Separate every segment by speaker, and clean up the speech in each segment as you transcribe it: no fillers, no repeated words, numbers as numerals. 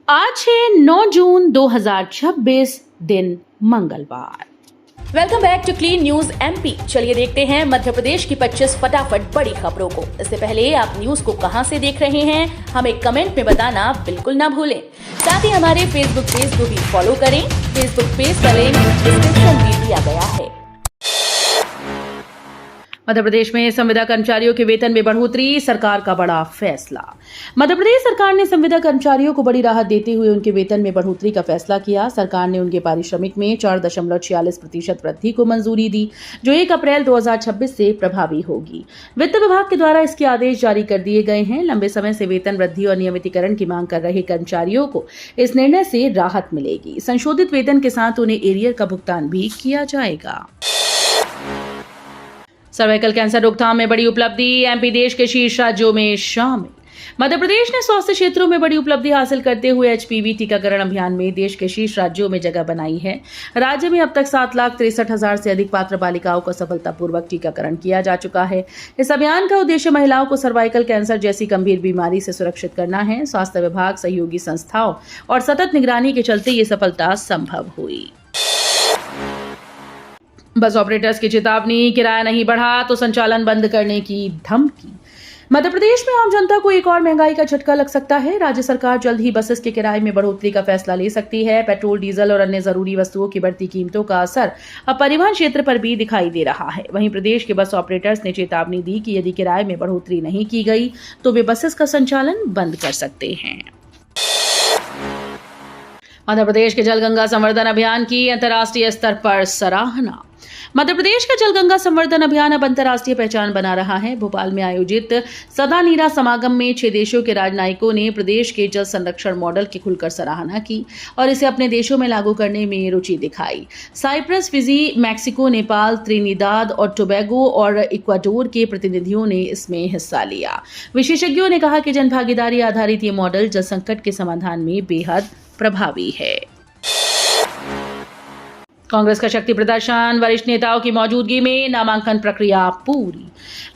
Speaker 1: आज है 9 जून 2026 दिन मंगलवार।
Speaker 2: Welcome back to clean news MP. चलिए देखते हैं मध्य प्रदेश की 25 फटाफट बड़ी खबरों को। इससे पहले आप न्यूज को कहां से देख रहे हैं हमें कमेंट में बताना बिल्कुल ना भूलें। साथ ही हमारे फेसबुक पेज को भी फॉलो करें। फेसबुक पेज का लिंक डिस्क्रिप्शन में दिया गया है।
Speaker 1: मध्य प्रदेश में संविदा कर्मचारियों के वेतन में बढ़ोतरी, सरकार का बड़ा फैसला। मध्य प्रदेश सरकार ने संविदा कर्मचारियों को बड़ी राहत देते हुए उनके वेतन में बढ़ोतरी का फैसला किया। सरकार ने उनके पारिश्रमिक में 4.46% वृद्धि को मंजूरी दी, जो 1 अप्रैल 2026 से प्रभावी होगी। वित्त विभाग के द्वारा इसके आदेश जारी कर दिए गए हैं। लंबे समय से वेतन वृद्धि और नियमितीकरण की मांग कर रहे कर्मचारियों को इस निर्णय से राहत मिलेगी। संशोधित वेतन के साथ उन्हें एरियर का भुगतान भी किया जाएगा। सर्वाइकल कैंसर रोकथाम में बड़ी उपलब्धि, एमपी देश के शीर्ष राज्यों में शामिल। मध्य प्रदेश ने स्वास्थ्य क्षेत्रों में बड़ी उपलब्धि हासिल करते हुए एचपीवी टीकाकरण अभियान में देश के शीर्ष राज्यों में जगह बनाई है। राज्य में अब तक 7,63,000 से अधिक पात्र बालिकाओं का सफलतापूर्वक टीकाकरण किया जा चुका है। इस अभियान का उद्देश्य महिलाओं को सर्वाइकल कैंसर जैसी गंभीर बीमारी से सुरक्षित करना है। स्वास्थ्य विभाग, सहयोगी संस्थाओं और सतत निगरानी के चलते ये सफलता संभव हुई। बस ऑपरेटर्स की चेतावनी, किराया नहीं बढ़ा तो संचालन बंद करने की धमकी। मध्य प्रदेश में आम जनता को एक और महंगाई का झटका लग सकता है। राज्य सरकार जल्द ही बसेस के किराए में बढ़ोतरी का फैसला ले सकती है। पेट्रोल, डीजल और अन्य जरूरी वस्तुओं की बढ़ती कीमतों का असर अब परिवहन क्षेत्र पर भी दिखाई दे रहा है। वहीं प्रदेश के बस ऑपरेटर्स ने चेतावनी दी कि यदि किराए में बढ़ोतरी नहीं की गई तो वे बसेस का संचालन बंद कर सकते हैं। मध्य प्रदेश के जलगंगा संवर्धन अभियान की अंतर्राष्ट्रीय स्तर पर सराहना। मध्य प्रदेश का जलगंगा संवर्धन अभियान अब अंतर्राष्ट्रीय पहचान बना रहा है। भोपाल में आयोजित सदा नीरा समागम में 6 देशों के राजनयिकों ने प्रदेश के जल संरक्षण मॉडल की खुलकर सराहना की और इसे अपने देशों में लागू करने में रुचि दिखाई। Cyprus, Fiji, Mexico, Nepal, Trinidad और टोबैगो और इक्वाडोर के प्रतिनिधियों ने इसमें हिस्सा लिया। विशेषज्ञों ने कहा कि जनभागीदारी आधारित ये मॉडल जल संकट के समाधान में बेहद प्रभावी है। कांग्रेस का शक्ति प्रदर्शन, वरिष्ठ नेताओं की मौजूदगी में नामांकन प्रक्रिया पूरी।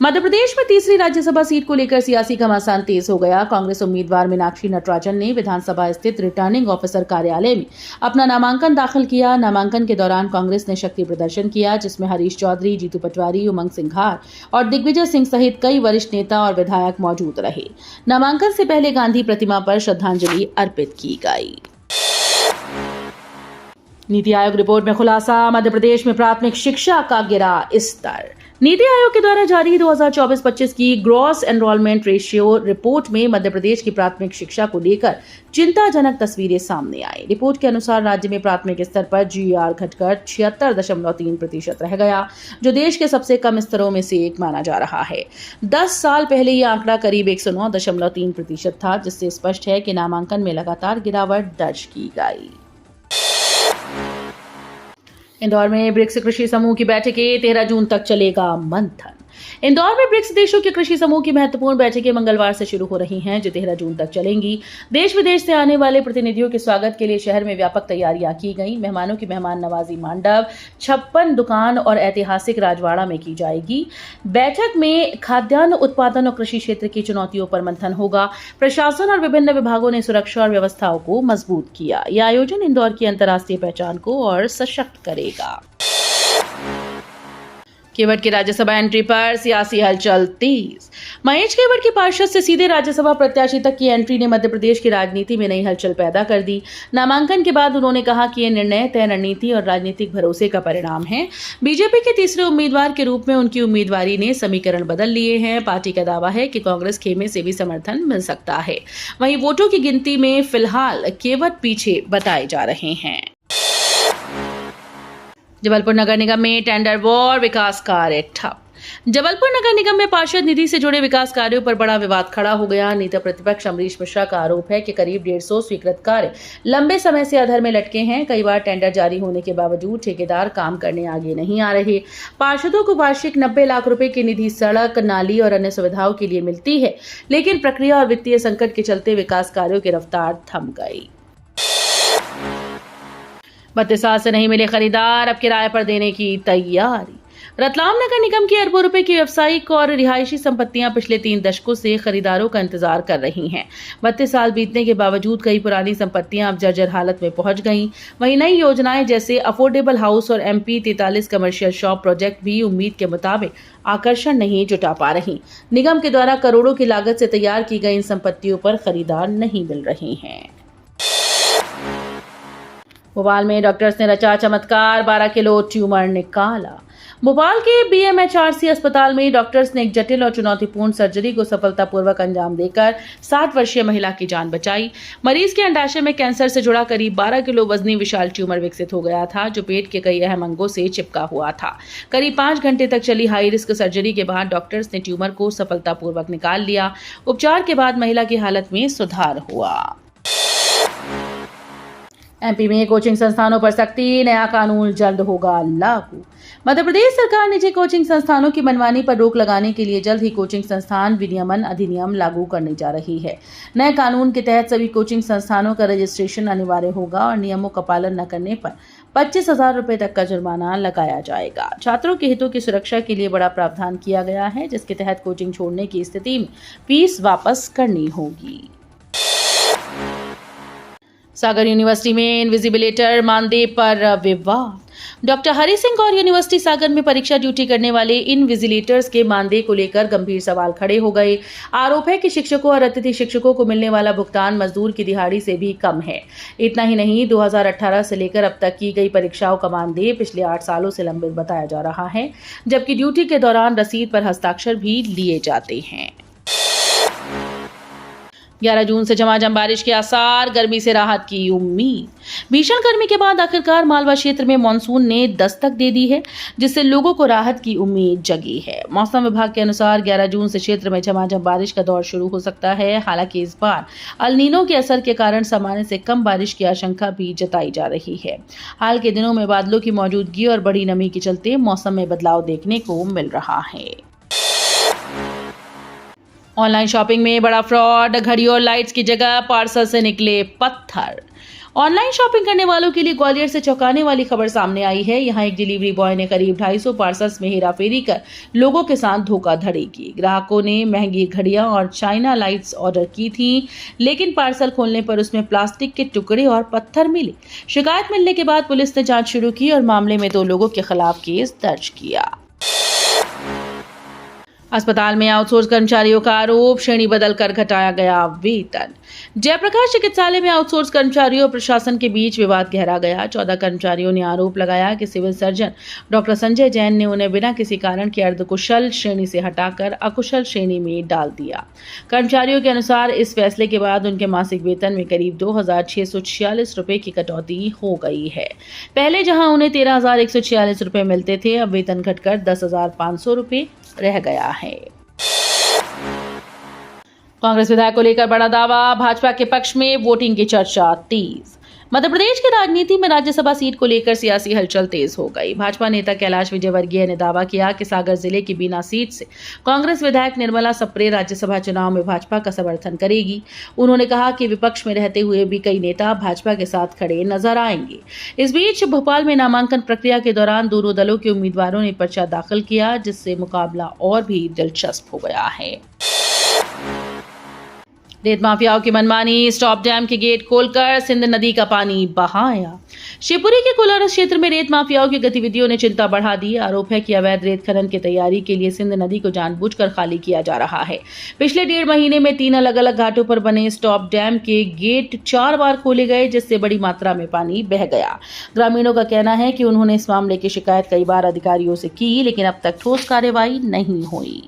Speaker 1: मध्य प्रदेश में तीसरी राज्यसभा सीट को लेकर सियासी घमासान तेज हो गया। कांग्रेस उम्मीदवार मीनाक्षी नटराजन ने विधानसभा स्थित रिटर्निंग ऑफिसर कार्यालय में अपना नामांकन दाखिल किया। नामांकन के दौरान कांग्रेस ने शक्ति प्रदर्शन किया, जिसमें हरीश चौधरी, जीतू पटवारी, उमंग सिंघार और दिग्विजय सिंह सहित कई वरिष्ठ नेता और विधायक मौजूद रहे। नामांकन से पहले गांधी प्रतिमा पर श्रद्धांजलि अर्पित की गई। नीति आयोग रिपोर्ट में खुलासा, मध्य प्रदेश में प्राथमिक शिक्षा का गिरा स्तर। नीति आयोग के द्वारा जारी 2024-25 की ग्रॉस एनरोलमेंट रेशियो रिपोर्ट में मध्य प्रदेश की प्राथमिक शिक्षा को लेकर चिंताजनक तस्वीरें सामने आई। रिपोर्ट के अनुसार राज्य में प्राथमिक स्तर पर जीआर घटकर 76.3% रह गया, जो देश के सबसे कम स्तरों में से एक माना जा रहा है। 10 साल पहले यह आंकड़ा करीब 109.3% था, जिससे स्पष्ट है कि नामांकन में लगातार गिरावट दर्ज की गई। इंदौर में ब्रिक्स कृषि समूह की बैठकें, 13 जून तक चलेगा मंथन। इंदौर में ब्रिक्स देशों के कृषि समूह की महत्वपूर्ण बैठकें मंगलवार से शुरू हो रही हैं, जो 13 जून तक चलेंगी। देश विदेश से आने वाले प्रतिनिधियों के स्वागत के लिए शहर में व्यापक तैयारियां की गई। मेहमानों की मेहमान नवाजी मंडप, 56 दुकान और ऐतिहासिक राजवाड़ा में की जाएगी। बैठक में खाद्यान्न उत्पादन और कृषि क्षेत्र की चुनौतियों पर मंथन होगा। प्रशासन और विभिन्न विभागों ने सुरक्षा और व्यवस्थाओं को मजबूत किया। यह आयोजन इंदौर की अंतर्राष्ट्रीय पहचान को और सशक्त करेगा। केवट की राज्यसभा एंट्री पर सियासी हलचल तेज। महेश केवट की पार्षद से सीधे राज्यसभा प्रत्याशी तक की एंट्री ने मध्य प्रदेश की राजनीति में नई हलचल पैदा कर दी। नामांकन के बाद उन्होंने कहा कि यह निर्णय तय रणनीति और राजनीतिक भरोसे का परिणाम है। बीजेपी के तीसरे उम्मीदवार के रूप में उनकी उम्मीदवारी ने समीकरण बदल लिए हैं। पार्टी का दावा है कि कांग्रेस खेमे से भी समर्थन मिल सकता है। वहीं वोटों की गिनती में फिलहाल केवट पीछे बताए जा रहे हैं। जबलपुर नगर निगम में टेंडर वॉर, विकास कार्य ठप। जबलपुर नगर निगम में पार्षद निधि से जुड़े विकास कार्यों पर बड़ा विवाद खड़ा हो गया। नेता प्रतिपक्ष अमरीश मिश्रा का आरोप है कि करीब 150 स्वीकृत कार्य लंबे समय से अधर में लटके हैं। कई बार टेंडर जारी होने के बावजूद ठेकेदार काम करने आगे नहीं आ रहे। पार्षदों को वार्षिक 90 लाख रुपए की निधि सड़क, नाली और अन्य सुविधाओं के लिए मिलती है, लेकिन प्रक्रिया और वित्तीय संकट के चलते विकास कार्यों की रफ्तार थम गई। 32 साल से नहीं मिले खरीदार, अब किराए पर देने की तैयारी। रतलाम नगर निगम की अरबों रुपए की व्यावसायिक और रिहायशी संपत्तियां पिछले 3 दशकों से खरीदारों का इंतजार कर रही हैं। 32 साल बीतने के बावजूद कई पुरानी संपत्तियां अब जर्जर हालत में पहुंच गईं। वहीं नई योजनाएं जैसे अफोर्डेबल हाउस और MP 43 कमर्शियल शॉप प्रोजेक्ट भी उम्मीद के मुताबिक आकर्षण नहीं जुटा पा रही। निगम के द्वारा करोड़ों की लागत से तैयार की गई इन संपत्तियों पर खरीदार नहीं मिल रहे हैं। भोपाल में डॉक्टर्स ने रचा चमत्कार, 12 किलो ट्यूमर निकाला। भोपाल के BMHRC अस्पताल में डॉक्टर्स ने एक जटिल और चुनौतीपूर्ण सर्जरी को सफलतापूर्वक अंजाम देकर 60 वर्षीय महिला की जान बचाई। मरीज के अंडाशय में कैंसर से जुड़ा करीब 12 किलो वजनी विशाल ट्यूमर विकसित हो गया था, जो पेट के कई अहम अंगों से चिपका हुआ था। करीब 5 घंटे तक चली हाई रिस्क सर्जरी के बाद डॉक्टर्स ने ट्यूमर को सफलतापूर्वक निकाल लिया। उपचार के बाद महिला की हालत में सुधार हुआ। MP में कोचिंग संस्थानों पर सख्ती, नया कानून जल्द होगा लागू। मध्य प्रदेश सरकार निजी कोचिंग संस्थानों की मनमानी पर रोक लगाने के लिए जल्द ही कोचिंग संस्थान विनियमन अधिनियम लागू करने जा रही है। नए कानून के तहत सभी कोचिंग संस्थानों का रजिस्ट्रेशन अनिवार्य होगा और नियमों का पालन न करने पर 25,000 रुपए तक का जुर्माना लगाया जाएगा। छात्रों के हितों की सुरक्षा के लिए बड़ा प्रावधान किया गया है, जिसके तहत कोचिंग छोड़ने की स्थिति में फीस वापस करनी होगी। सागर यूनिवर्सिटी में इनविजिलेटर मानदेय पर विवाद। डॉक्टर हरि सिंह और यूनिवर्सिटी सागर में परीक्षा ड्यूटी करने वाले इनविजिलेटर्स के मानदेय को लेकर गंभीर सवाल खड़े हो गए। आरोप है कि शिक्षकों और अतिथि शिक्षकों को मिलने वाला भुगतान मजदूर की दिहाड़ी से भी कम है। इतना ही नहीं, 2018 से लेकर अब तक की गई परीक्षाओं का मानदेय पिछले 8 सालों से लंबित बताया जा रहा है, जबकि ड्यूटी के दौरान रसीद पर हस्ताक्षर भी लिए जाते हैं। 11 जून से झमाझम बारिश के आसार, गर्मी से राहत की उम्मीद। भीषण गर्मी के बाद आखिरकार मालवा क्षेत्र में मानसून ने दस्तक दे दी है, जिससे लोगों को राहत की उम्मीद जगी है। मौसम विभाग के अनुसार 11 जून से क्षेत्र में झमाझम बारिश का दौर शुरू हो सकता है। हालांकि इस बार अल नीनो के असर के कारण सामान्य से कम बारिश की आशंका भी जताई जा रही है। हाल के दिनों में बादलों की मौजूदगी और बड़ी नमी के चलते मौसम में बदलाव देखने को मिल रहा है। ऑनलाइन शॉपिंग में बड़ा फ्रॉड, घड़ी और लाइट्स की जगह पार्सल से निकले पत्थर। ऑनलाइन शॉपिंग करने वालों के लिए ग्वालियर से चौंकाने वाली खबर सामने आई है। यहाँ एक डिलीवरी बॉय ने करीब 250 पार्सल्स में हेराफेरी कर लोगों के साथ धोखाधड़ी की। ग्राहकों ने महंगी घड़ियां और चाइना लाइट्स ऑर्डर की थी, लेकिन पार्सल खोलने पर उसमें प्लास्टिक के टुकड़े और पत्थर मिले। शिकायत मिलने के बाद पुलिस ने जांच शुरू की और मामले में 2 लोगों के खिलाफ केस दर्ज किया। अस्पताल में आउटसोर्स कर्मचारियों का आरोप, श्रेणी बदल कर घटाया गया वेतन। जयप्रकाश चिकित्सालय में आउटसोर्स कर्मचारियों और प्रशासन के बीच विवाद गहरा गया। 14 कर्मचारियों ने आरोप लगाया कि civil surgeon doctor Sanjay Jain ने उन्हें बिना किसी कारण के अर्धकुशल श्रेणी से हटाकर अकुशल श्रेणी में डाल दिया। कर्मचारियों के अनुसार इस फैसले के बाद उनके मासिक वेतन में करीब 2,646 रुपए की कटौती हो गई है। पहले जहां उन्हें 13,146 रुपए मिलते थे, अब वेतन घटकर 10,500 रुपए रह गया है। कांग्रेस विधायक को लेकर बड़ा दावा, भाजपा के पक्ष में वोटिंग की चर्चा तेज। मध्य प्रदेश की राजनीति में राज्यसभा सीट को लेकर सियासी हलचल तेज हो गई। भाजपा नेता कैलाश विजयवर्गीय ने दावा किया कि सागर जिले की बीना सीट से कांग्रेस विधायक निर्मला सप्रे राज्यसभा चुनाव में भाजपा का समर्थन करेगी। उन्होंने कहा कि विपक्ष में रहते हुए भी कई नेता भाजपा के साथ खड़े नजर आएंगे। इस बीच भोपाल में नामांकन प्रक्रिया के दौरान दोनों दलों के उम्मीदवारों ने पर्चा दाखिल किया, जिससे मुकाबला और भी दिलचस्प हो गया है। रेत माफियाओं की मनमानी, स्टॉप डैम के गेट खोलकर सिंध नदी का पानी बहाया। शिवपुरी के कोलारस क्षेत्र में रेत माफियाओं की गतिविधियों ने चिंता बढ़ा दी। आरोप है कि अवैध रेत खनन की तैयारी के लिए सिंध नदी को जानबूझकर खाली किया जा रहा है। पिछले 1.5 महीने में 3 अलग-अलग घाटों पर बने स्टॉप डैम के गेट 4 बार खोले गए, जिससे बड़ी मात्रा में पानी बह गया। ग्रामीणों का कहना है कि उन्होंने इस मामले की शिकायत कई बार अधिकारियों से की, लेकिन अब तक ठोस कार्रवाई नहीं हुई।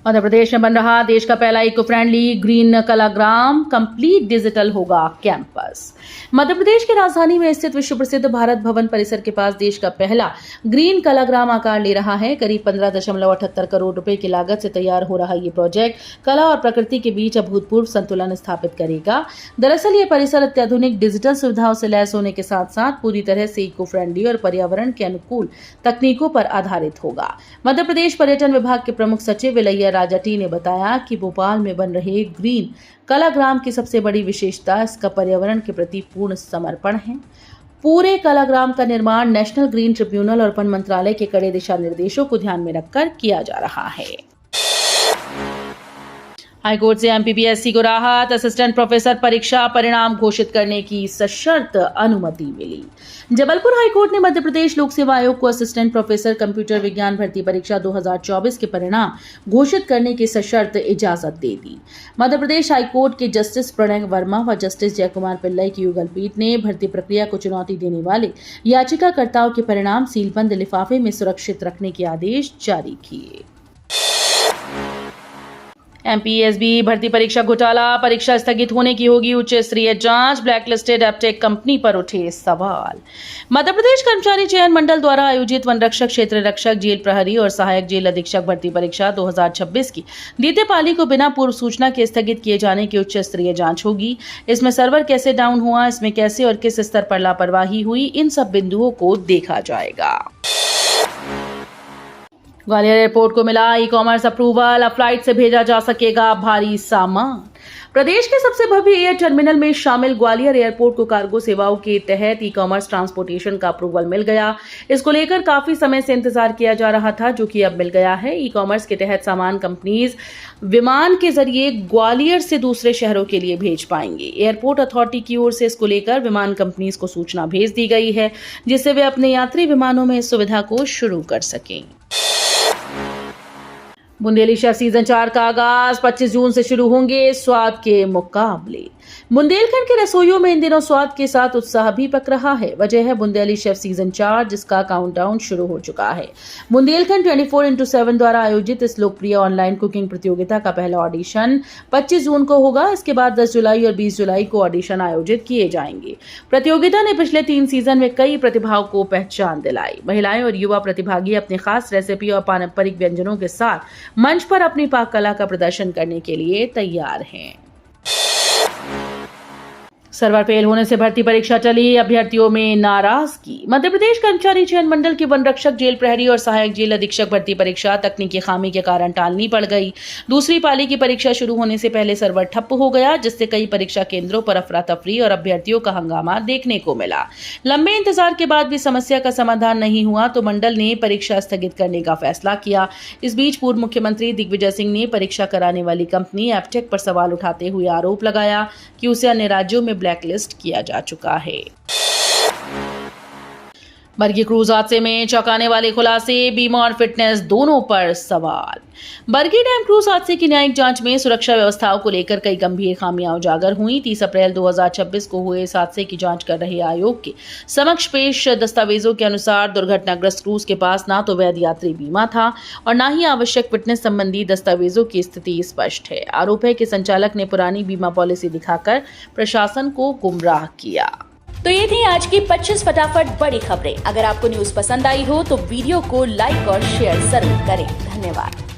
Speaker 1: मध्य प्रदेश में बन रहा देश का पहला इको फ्रेंडली ग्रीन कलाग्राम, कंप्लीट डिजिटल होगा कैंपस। मध्य प्रदेश की राजधानी में स्थित विश्व प्रसिद्ध भारत भवन परिसर के पास देश का पहला ग्रीन कलाग्राम आकार ले रहा है। करीब 15.78 करोड़ रुपए की लागत से तैयार हो रहा ये प्रोजेक्ट कला और प्रकृति के बीच अभूतपूर्व संतुलन स्थापित करेगा। दरअसल ये परिसर अत्याधुनिक डिजिटल सुविधाओं से लैस होने के साथ साथ पूरी तरह से इको फ्रेंडली और पर्यावरण के अनुकूल तकनीकों पर आधारित होगा। मध्य प्रदेश पर्यटन विभाग के प्रमुख सचिव इलैया राजाटी ने बताया कि भोपाल में बन रहे ग्रीन कलाग्राम की सबसे बड़ी विशेषता इसका पर्यावरण के प्रति पूर्ण समर्पण है। पूरे कलाग्राम का निर्माण नेशनल ग्रीन ट्रिब्यूनल और वन मंत्रालय के कड़े दिशा निर्देशों को ध्यान में रखकर किया जा रहा है। हाईकोर्ट से एमपीपीएससी को राहत, असिस्टेंट प्रोफेसर परीक्षा परिणाम घोषित करने की सशर्त अनुमति मिली। जबलपुर हाईकोर्ट ने मध्य प्रदेश लोक सेवा आयोग को असिस्टेंट प्रोफेसर कंप्यूटर विज्ञान भर्ती परीक्षा 2024 के परिणाम घोषित करने की सशर्त इजाजत दे दी। मध्य प्रदेश हाईकोर्ट के जस्टिस प्रणय वर्मा व जस्टिस जयकुमार पिल्लई की युगल पीठ ने भर्ती प्रक्रिया को चुनौती देने वाले याचिकाकर्ताओं के परिणाम सीलबंद लिफाफे में सुरक्षित रखने के आदेश जारी किए। एमपीएसबी भर्ती परीक्षा घोटाला, परीक्षा स्थगित होने की होगी उच्च स्तरीय जांच, ब्लैकलिस्टेड एपटेक कंपनी पर उठे सवाल। मध्य प्रदेश कर्मचारी चयन मंडल द्वारा आयोजित वन रक्षक, क्षेत्र रक्षक, जेल प्रहरी और सहायक जेल अधीक्षक भर्ती परीक्षा 2026 की द्वितीय पाली को बिना पूर्व सूचना के स्थगित किए जाने की उच्च स्तरीय जांच होगी। इसमें सर्वर कैसे डाउन हुआ, इसमें कैसे और किस स्तर पर लापरवाही हुई, इन सब बिंदुओं को देखा जाएगा। ग्वालियर एयरपोर्ट को मिला ई कॉमर्स अप्रूवल, अब फ्लाइट से भेजा जा सकेगा भारी सामान। प्रदेश के सबसे भव्य एयर टर्मिनल में शामिल ग्वालियर एयरपोर्ट को कार्गो सेवाओं के तहत ई कॉमर्स ट्रांसपोर्टेशन का अप्रूवल मिल गया। इसको लेकर काफी समय से इंतजार किया जा रहा था, जो कि अब मिल गया है। ई कॉमर्स के तहत सामान कंपनीज विमान के जरिए ग्वालियर से दूसरे शहरों के लिए भेज पाएंगे। एयरपोर्ट अथॉरिटी की ओर से इसको लेकर विमान कंपनीज को सूचना भेज दी गई है, जिससे वे अपने यात्री विमानों में इस सुविधा को शुरू कर सकें। बुंदेली शेफ सीजन 4 का आगाज 25 जून से शुरू होंगे स्वाद के मुकाबले। बुंदेलखंड के रसोइयों में इन दिनों स्वाद के साथ उत्साह भी पक रहा है। वजह है बुंदेली शेफ सीजन 4, जिसका काउंटडाउन शुरू हो चुका है। बुंदेलखंड 24x7 द्वारा आयोजित इस लोकप्रिय ऑनलाइन कुकिंग प्रतियोगिता का पहला ऑडिशन 25 जून को होगा। इसके बाद 10 जुलाई और 20 जुलाई को ऑडिशन आयोजित किए जाएंगे। प्रतियोगिता ने पिछले 3 सीजन में कई प्रतिभाओं को पहचान दिलाई। महिलाएं और युवा प्रतिभागी अपनी खास रेसिपी और पारंपरिक व्यंजनों के साथ मंच पर अपनी पाक कला का प्रदर्शन करने के लिए तैयार हैं। सर्वर फेल होने से भर्ती परीक्षा टली, अभ्यर्थियों में नाराजगी। मध्य प्रदेश कर्मचारी चयन मंडल की वन रक्षक, जेल प्रहरी और सहायक जेल अधीक्षक भर्ती परीक्षा तकनीकी खामी के कारण टालनी पड़ गई। दूसरी पाली की परीक्षा शुरू होने से पहले सर्वर ठप्प हो गया, जिससे कई परीक्षा केंद्रों पर अफरा तफरी और अभ्यर्थियों का हंगामा देखने को मिला। लंबे इंतजार के बाद भी समस्या का समाधान नहीं हुआ तो मंडल ने परीक्षा स्थगित करने का फैसला किया। इस बीच पूर्व मुख्यमंत्री दिग्विजय सिंह ने परीक्षा कराने वाली कंपनी एपटेक पर सवाल उठाते हुए आरोप लगाया कि उसे अन्य राज्यों में ब्लैकलिस्ट किया जा चुका है। बरगी क्रूज हादसे में चौंकाने वाले खुलासे, बीमा और फिटनेस दोनों पर सवाल। बरगी डैम क्रूज हादसे की न्यायिक जांच में सुरक्षा व्यवस्थाओं को लेकर कई गंभीर खामियां उजागर हुई। 30 अप्रैल 2026 को हुए इस हादसे की जांच कर रहे आयोग के समक्ष पेश दस्तावेजों के अनुसार दुर्घटनाग्रस्त क्रूज के पास ना तो वैध यात्री बीमा था और न ही आवश्यक फिटनेस संबंधी दस्तावेजों की स्थिति स्पष्ट है। आरोप है कि संचालक ने पुरानी बीमा पॉलिसी दिखाकर प्रशासन को गुमराह किया।
Speaker 2: तो ये थी आज की 25 फटाफट बड़ी खबरें। अगर आपको न्यूज पसंद आई हो तो वीडियो को लाइक और शेयर जरूर करें। धन्यवाद।